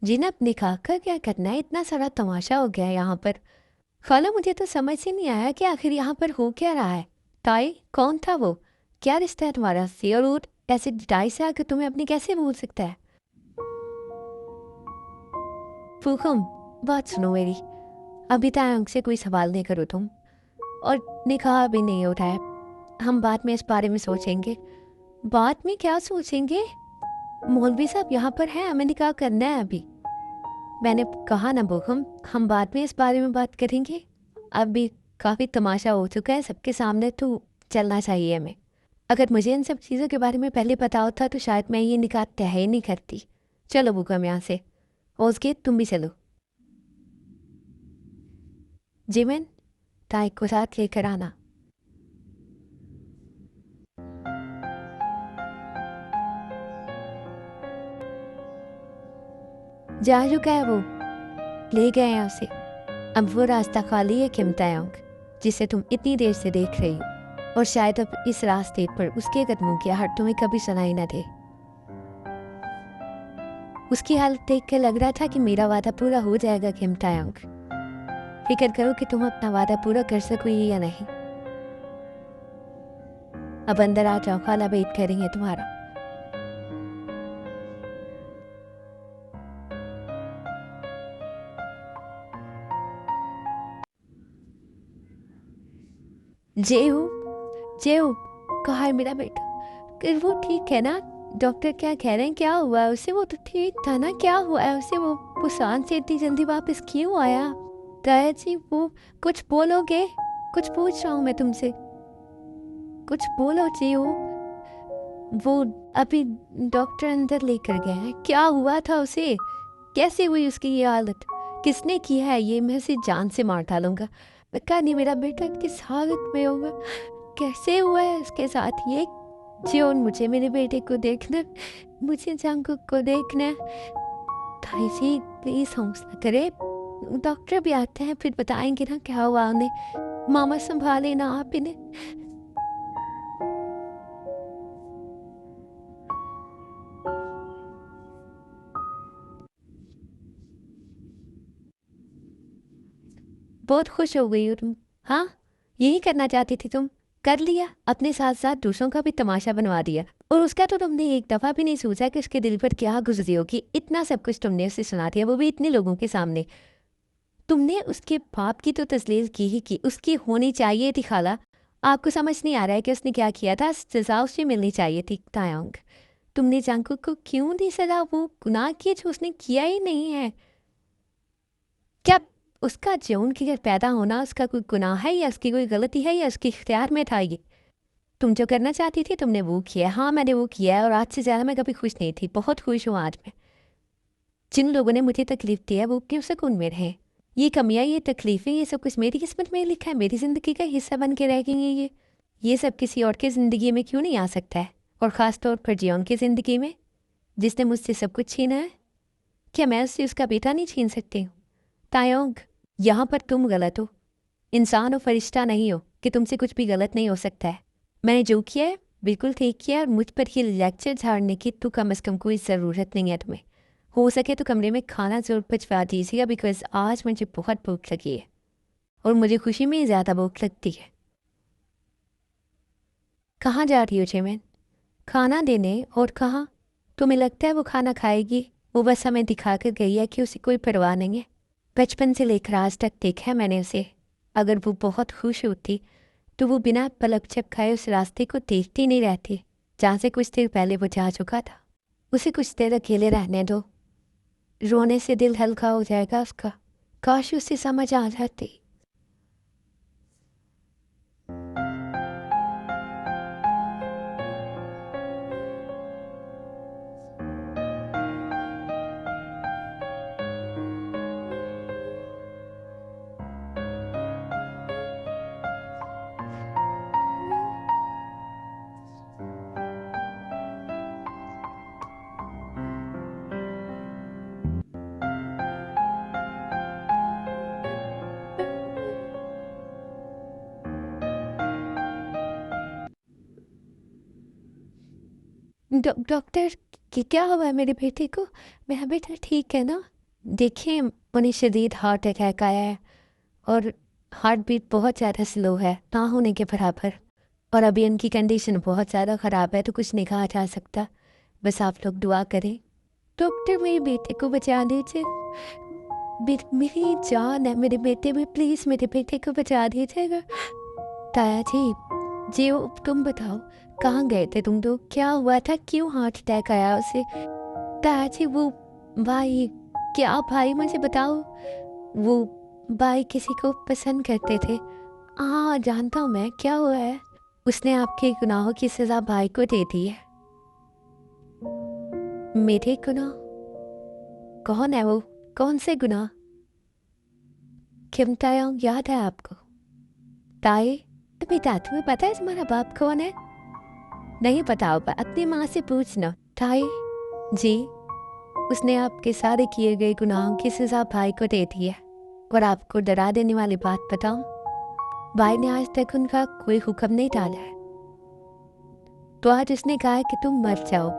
जीनब, निकाह का क्या करना है? इतना सारा तमाशा हो गया है यहाँ पर। खाला, मुझे तो समझ ही नहीं आया कि आखिर यहाँ पर हो क्या रहा है। ताई, कौन था वो? क्या रिश्ता है तुम्हारा से? और वो ऐसे डिटाई से आकर तुम्हें अपनी कैसे भूल सकता है? फूखम, बात सुनो मेरी। अभी तक से कोई सवाल नहीं करो तुम। और निकाह भी नहीं हो रहा है। हम बाद में इस बारे में सोचेंगे। बाद में क्या सोचेंगे? मौलवी साहब यहाँ पर हैं, हमें निकाह करना है अभी। मैंने कहा ना बोखम, हम बाद में इस बारे में बात करेंगे। अभी काफ़ी तमाशा हो चुका है सबके सामने, तो चलना चाहिए हमें। अगर मुझे इन सब चीज़ों के बारे में पहले पता होता तो शायद मैं ये निकाह तय ही नहीं करती। चलो बोखम यहाँ से। ओज़गे, तुम भी चलो। जिमिन, ताई को साथ लेकर आना। जा चुका है वो, ले गए हैं उसे। अब वो रास्ता खाली है किमतायोंग, जिसे तुम इतनी देर से देख रही हो। और शायद अब इस रास्ते पर उसके कदमों की आहट तुम्हें कभी सुनाई न दे। उसकी हालत देख कर लग रहा था कि मेरा वादा पूरा हो जाएगा किमतायोंग। फिक्र करो कि तुम अपना वादा पूरा कर सकोगी या नहीं। अब अंदर आ जाओ, खाला वेट करेंगे तुम्हारा। जेऊ, जेऊ, कहा है मेरा बेटा? कि वो ठीक है ना? डॉक्टर क्या कह रहे हैं, क्या हुआ है उसे? वो तो ठीक था ना, क्या हुआ है उसे? वो शान से इतनी जल्दी वापस क्यों आया? ताया जी, वो कुछ बोलोगे? कुछ पूछ रहा हूँ मैं तुमसे, कुछ बोलो जी। वो अभी डॉक्टर अंदर लेकर गए हैं। क्या हुआ था उसे? कैसे हुई उसकी ये हालत? किसने किया है ये? मैं उसे जान से मार डालूंगा। पता नहीं मेरा बेटा किस हालत में होगा, कैसे हुआ है उसके साथ ये। जियोन, मुझे मेरे बेटे को देखना है, मुझे जंगकुक को देखना है। भाई जी, प्लीज हौसला करे। डॉक्टर भी आते हैं, फिर बताएंगे ना क्या हुआ उन्हें। मामा संभाले ना आप इन्हें। बहुत खुश हो गई हो तुम? हाँ, यही करना चाहती थी तुम। कर लिया, अपने साथ साथ दूसरों का भी तमाशा बनवा दिया। और उसका तो तुमने एक दफा भी नहीं सोचा कि उसके दिल पर क्या गुजरी होगी। इतना सब कुछ तुमने उसे सुना दिया, वो भी इतने लोगों के सामने। तुमने उसके बाप की तो तस्लील की ही की, उसकी होनी चाहिए थी खाला। आपको समझ नहीं आ रहा है कि उसने क्या किया था? सजा उसे मिलनी चाहिए थी तायांग। तुमने जांगकुक को क्यों दी सजा? वो गुनाह किए जो उसने किया ही नहीं है। क्या उसका जौन के घर पैदा होना उसका कोई गुनाह है, या उसकी कोई गलती है, या उसके इख्तियार में था ये? तुम जो करना चाहती थी तुमने वो किया। हाँ, मैंने वो किया है, और आज से ज़्यादा मैं कभी खुश नहीं थी। बहुत खुश हूँ आज मैं। जिन लोगों ने मुझे तकलीफ दी है वो क्यों सुकून में रहे? ये कमियाँ, ये तकलीफ़ें, ये सब कुछ मेरी किस्मत में लिखा है, मेरी ज़िंदगी का हिस्सा बन के रह गई हैं ये सब किसी और की ज़िंदगी में क्यों नहीं आ सकता है? और ख़ास तौर पर जियोन की ज़िंदगी में, जिसने मुझसे सब कुछ छीना है। क्या मैं उससे उसका बेटा नहीं छीन सकती हूँ? तायोंग, यहाँ पर तुम गलत हो। इंसान हो, फरिश्ता नहीं हो कि तुमसे कुछ भी गलत नहीं हो सकता है। मैंने जो किया है बिल्कुल ठीक किया है, और मुझ पर ये लेक्चर झाड़ने की तो कम से कम कोई ज़रूरत नहीं है तुम्हें। हो सके तो कमरे में खाना ज़रूर भिजवा दीजिएगा, बिकॉज आज मुझे बहुत भूख लगी है, और मुझे खुशी में ज़्यादा भूख लगती है। कहाँ जा रही हो जेमिन? खाना देने? और कहाँ? तुम्हें लगता है वो खाना खाएगी? वो बस हमें दिखा कर गई है कि उसे कोई परवाह नहीं है। बचपन से लेकर आज तक देखा है मैंने उसे। अगर वो बहुत खुश होती तो वो बिना पलक झपकाए उस रास्ते को देखती नहीं रहती जहाँ से कुछ देर पहले वो जा चुका था। उसे कुछ देर अकेले रहने दो, रोने से दिल हल्का हो जाएगा उसका। काश उसे समझ आ जाती। डॉक्टर, कि क्या हुआ है मेरे बेटे को? मेरा बेटा ठीक है ना? देखिए, उन्हें शदीद हार्ट अटैक आया है और हार्ट बीट बहुत ज़्यादा स्लो है, ना होने के बराबर। और अभी उनकी कंडीशन बहुत ज़्यादा ख़राब है, तो कुछ नहीं कहा जा सकता। बस आप लोग दुआ करें। डॉक्टर, मेरे बेटे को बचा दीजिए। मेरी जान है मेरे बेटे में, प्लीज़ मेरे बेटे को बचा दीजिएगा। ताया जी, तुम बताओ, कहाँ गए थे तुम लोग? क्या हुआ था? क्यों हार्ट अटैक आया उसे? ताया जी, वो भाई, क्या भाई, मुझे बताओ। वो भाई किसी को पसंद करते थे। हाँ, जानता हूँ मैं, क्या हुआ है? उसने आपके गुनाहों की सजा भाई को दे दी है। मेरे गुनाह? कौन है वो? कौन से गुनाह? किम तायोंग याद है आपको? ताए, तुम्हें पता है तुम्हारा बाप कौन है? नहीं पता होगा, अपनी माँ से पूछना। ताए जी, उसने आपके सारे किए गए गुनाहों की सजा भाई को दे दी है। और आपको डरा देने वाली बात बताऊं, भाई ने आज तक उनका कोई हुक्म नहीं टाला है। तो आज उसने कहा है कि तुम मर जाओ।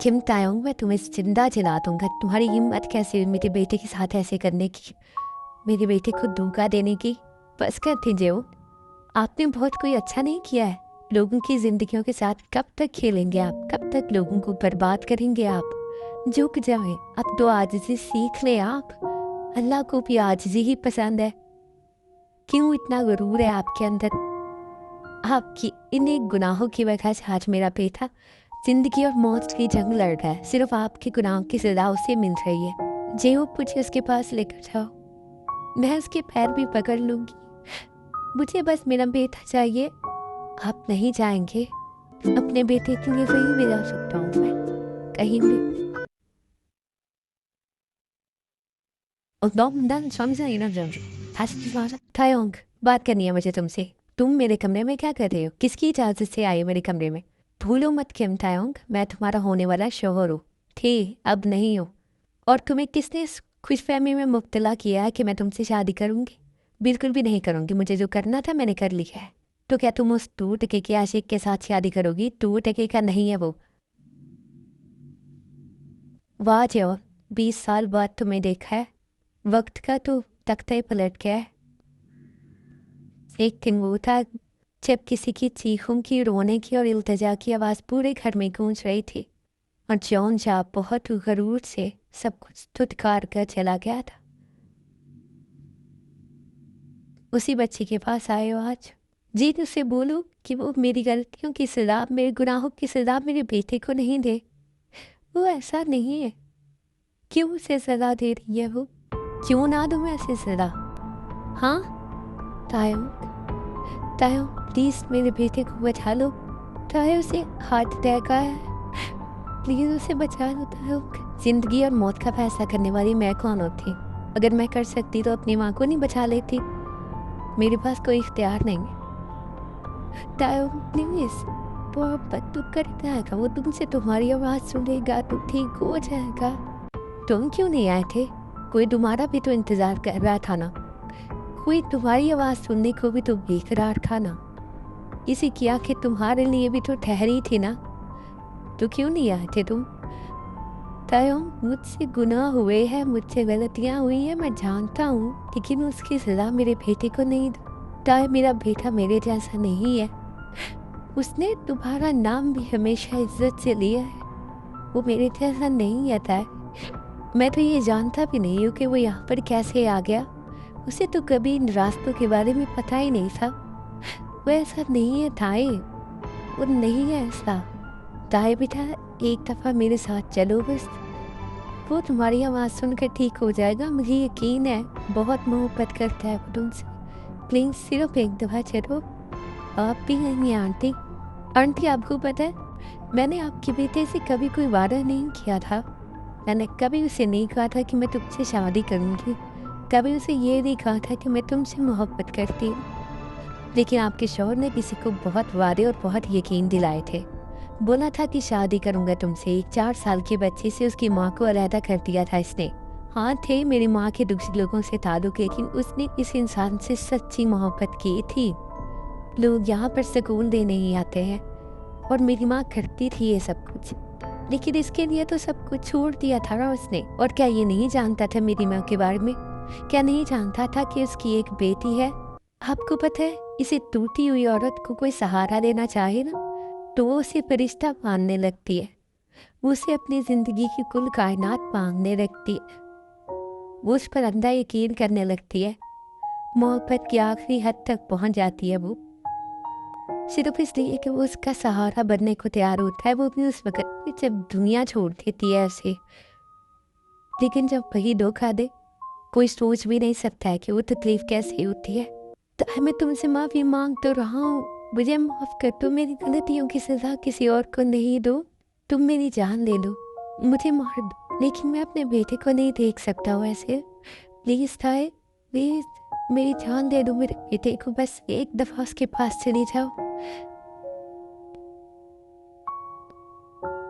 किम तायोंग, मैं तुम्हें जिंदा जला दूंगा। तुम्हारी हिम्मत कैसे हुई मेरे बेटे के साथ ऐसे करने की, मेरे बेटे को धोखा देने की? बस कर दीजिए। आपने बहुत कोई अच्छा नहीं किया है। लोगों की जिंदगियों के साथ कब तक खेलेंगे आप? कब तक लोगों को बर्बाद करेंगे आप? झुक जाए, अब तो आजिज़ी सीख ले आप। अल्लाह को भी आजिज़ी ही पसंद है। क्यों इतना गुरूर है आपके अंदर? आपकी इन्हीं गुनाहों की वजह से आज मेरा बेटा जिंदगी और मौत की जंग लड़ रहा है। सिर्फ आपके गुनाहों की सजा उसे मिल रही है। जो मुझे उसके पास लेकर जाओ, मैं उसके पैर भी पकड़ लूंगी। मुझे बस मेरा बेटा चाहिए। आप नहीं जाएंगे? अपने बेटे के लिए कहीं भी जा सकता हूँ मैं, कहीं भी। और थायोंग, बात करनी है मुझे तुमसे। तुम मेरे कमरे में क्या कर रहे हो? किसकी इजाज़त से आए मेरे कमरे में? भूलो मत किम तायोंग, मैं तुम्हारा होने वाला शौहर हूँ। थे, अब नहीं हो। और तुम्हें किसने इस खुशफहमी में मुब्तला किया है कि मैं तुमसे शादी करूँगी? बिल्कुल भी नहीं करूँगी। मुझे जो करना था मैंने कर लिया है। तो क्या तुम उस 2 टके के आशिक के साथ शादी करोगी? 2 टके का नहीं है वो। वाह जो, 20 साल बाद तुम्हें देखा है। वक्त का तो तख्ता ही पलट गया है। एक दिन वो था जब किसी की चीखों की, रोने की और इल्तिजा की आवाज़ पूरे घर में गूंज रही थी, और जॉन जा बहुत गरूर से सब कुछ धुतकार कर चला गया था। उसी बच्चे के पास आए हो आज। जी, उससे बोलो कि वो मेरी गलतियों की सजा, मेरे गुनाहों की सजा मेरे बेटे को नहीं दे। वो ऐसा नहीं है। क्यों उसे सजा दे रही है वो? क्यों ना दूं मैं उसे सजा? हाँ तायो, तायो प्लीज़ मेरे बेटे को बचा लो। तायो, उसे हार्ट अटैक आया है, प्लीज़ उसे बचा लो तायो। जिंदगी और मौत का फैसला करने वाली मैं कौन होती? अगर मैं कर सकती तो अपनी माँ को नहीं बचा लेती? मेरे पास कोई इख्तियार नहीं है। तायो प्लीज़, मोहब्बत तो कर जाएगा वो तुमसे, तुम्हारी आवाज़ सुनेगा तो ठीक हो जाएगा। तुम क्यों नहीं आए थे? कोई तुम्हारा भी तो इंतज़ार कर रहा था ना। कोई तुम्हारी आवाज़ सुनने को भी तो बेकरार था ना। किसी की आंखें तुम्हारे लिए भी तो ठहरी थी ना। तो क्यों नहीं आए थे तुम? तायो, मुझसे गुनाह हुए हैं, मुझसे गलतियाँ हुई हैं, मैं जानता हूँ, लेकिन उसकी सज़ा मेरे बेटे को नहीं दो। तायो, मेरा बेटा मेरे जैसा नहीं है। उसने तुम्हारा नाम भी हमेशा इज्जत से लिया है। वो मेरे जैसा नहीं आता है। मैं तो ये जानता भी नहीं हूँ कि वो यहाँ पर कैसे आ गया। उसे तो कभी इन रास्तों के बारे में पता ही नहीं था। वो ऐसा नहीं है ताए, वो नहीं है ऐसा। ताए बेटा, एक दफ़ा मेरे साथ चलो बस। वो तुम्हारी आवाज़ सुनकर ठीक हो जाएगा, मुझे यकीन है। बहुत मोहब्बत करता है वो तुमसे। प्लीज़ सिर्फ एक दफ़ा चलो। आप भी नहीं आंटी? आंटी, आपको पता है, मैंने आपके बेटे से कभी कोई वादा नहीं किया था। मैंने कभी उसे नहीं कहा था कि मैं तुमसे शादी करूँगी। कभी उसे ये नहीं कहा था कि मैं तुमसे मोहब्बत करती हूँ। लेकिन आपके शौहर ने किसी को बहुत वादे और बहुत यकीन दिलाए थे। बोला था कि शादी करूँगा तुमसे। एक 4 साल के बच्चे से उसकी माँ को अलहदा कर दिया था इसने। हाँ, थे मेरी माँ के दूसरे लोगों से ताल्लुक, लेकिन उसने इस इंसान से सच्ची मोहब्बत की थी। लोग यहाँ पर सुकून देने ही आते हैं, और मेरी माँ करती थी ये सब कुछ। लेकिन इसके लिए तो सब कुछ छोड़ दिया था ना उसने। और क्या ये नहीं जानता था मेरी माँ के बारे में? क्या नहीं जानता था कि उसकी एक बेटी है? आपको पता है, इसे टूटी हुई औरत को कोई सहारा देना चाहे ना, तो वो उसे फरिश्ता मानने लगती है। वो उसे अपनी जिंदगी की कुल कायनात मांगने लगती है। वो उस पर अंधा यकीन करने लगती है। मोहब्बत की आखिरी हद तक पहुंच जाती है वो, सिर्फ इसलिए कि वो उसका सहारा बनने को तैयार होता है। वो भी उस वक्त पे जब दुनिया छोड़ देती है ऐसे। लेकिन जब वही धोखा दे, कोई सोच भी नहीं सकता है कि वो तकलीफ कैसे होती है। तो मैं तुमसे माफ़ी मांग तो रहा हूँ, मुझे माफ़ कर दो। मेरी गलतियों की सज़ा किसी और को नहीं दो। तुम मेरी जान ले लो, मुझे मार दो, लेकिन मैं अपने बेटे को नहीं देख सकता हूँ ऐसे। प्लीज़ ताए, प्लीज़ मेरी जान दे दो मेरे बेटे को। बस एक दफ़ा उसके पास चली जाओ।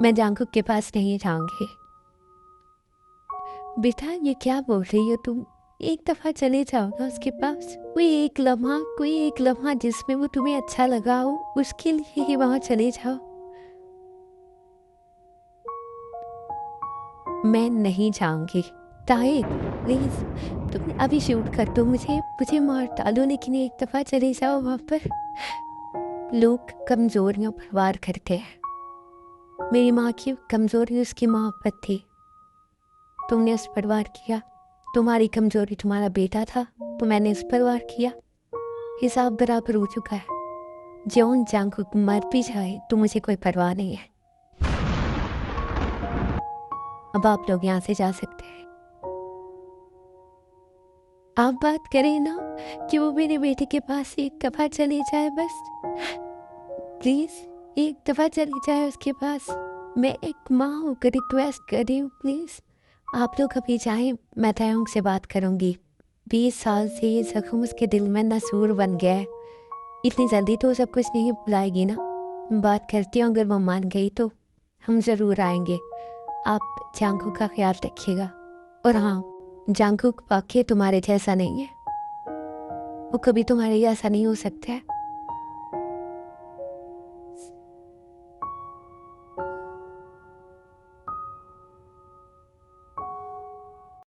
मैं जांगकुक के पास नहीं जाऊंगी। बेटा, ये क्या बोल रही हो तुम? एक दफ़ा चले जाओ ना उसके पास। कोई एक लम्हा जिसमें वो तुम्हें अच्छा लगा हो, उसके लिए ही वहाँ चले जाओ। मैं नहीं जाऊंगी। ताहिर, प्लीज तुम अभी शूट कर दो मुझे, मुझे मार डालो, लेकिन एक दफ़ा चले जाओ वहाँ पर। लोग कमजोरियों पर वार करते हैं। मेरी माँ की कमजोरी उसकी मोहब्बत थी। तुमने उस पर वार किया। तुम्हारी कमजोरी तुम्हारा बेटा था, तो मैंने उस पर वार किया। हिसाब बराबर हो चुका है। जॉन जांगकुक मर भी जाए तो मुझे कोई परवाह नहीं है। अब आप लोग यहाँ से जा सकते हैं। आप बात करें ना कि वो मेरे बेटे के पास एक दफ़ा चले जाए, बस प्लीज़ एक दफ़ा चली जाए उसके पास। मैं एक माँ होकर रिक्वेस्ट कर रही हूँ, प्लीज़ आप लोग अभी जाएं, मैं तयंग से बात करूँगी। 20 साल से ये जख्म उसके दिल में नसूर बन गया है। इतनी जल्दी तो सब कुछ नहीं भुलाएगी ना। बात करती हूँ, अगर वो मान गई तो हम ज़रूर आएंगे। आप जांगकुक का ख्याल रखिएगा। और हाँ, जांगकुक वाकई तुम्हारे जैसा नहीं है। वो कभी तुम्हारे जैसा नहीं हो सकता है।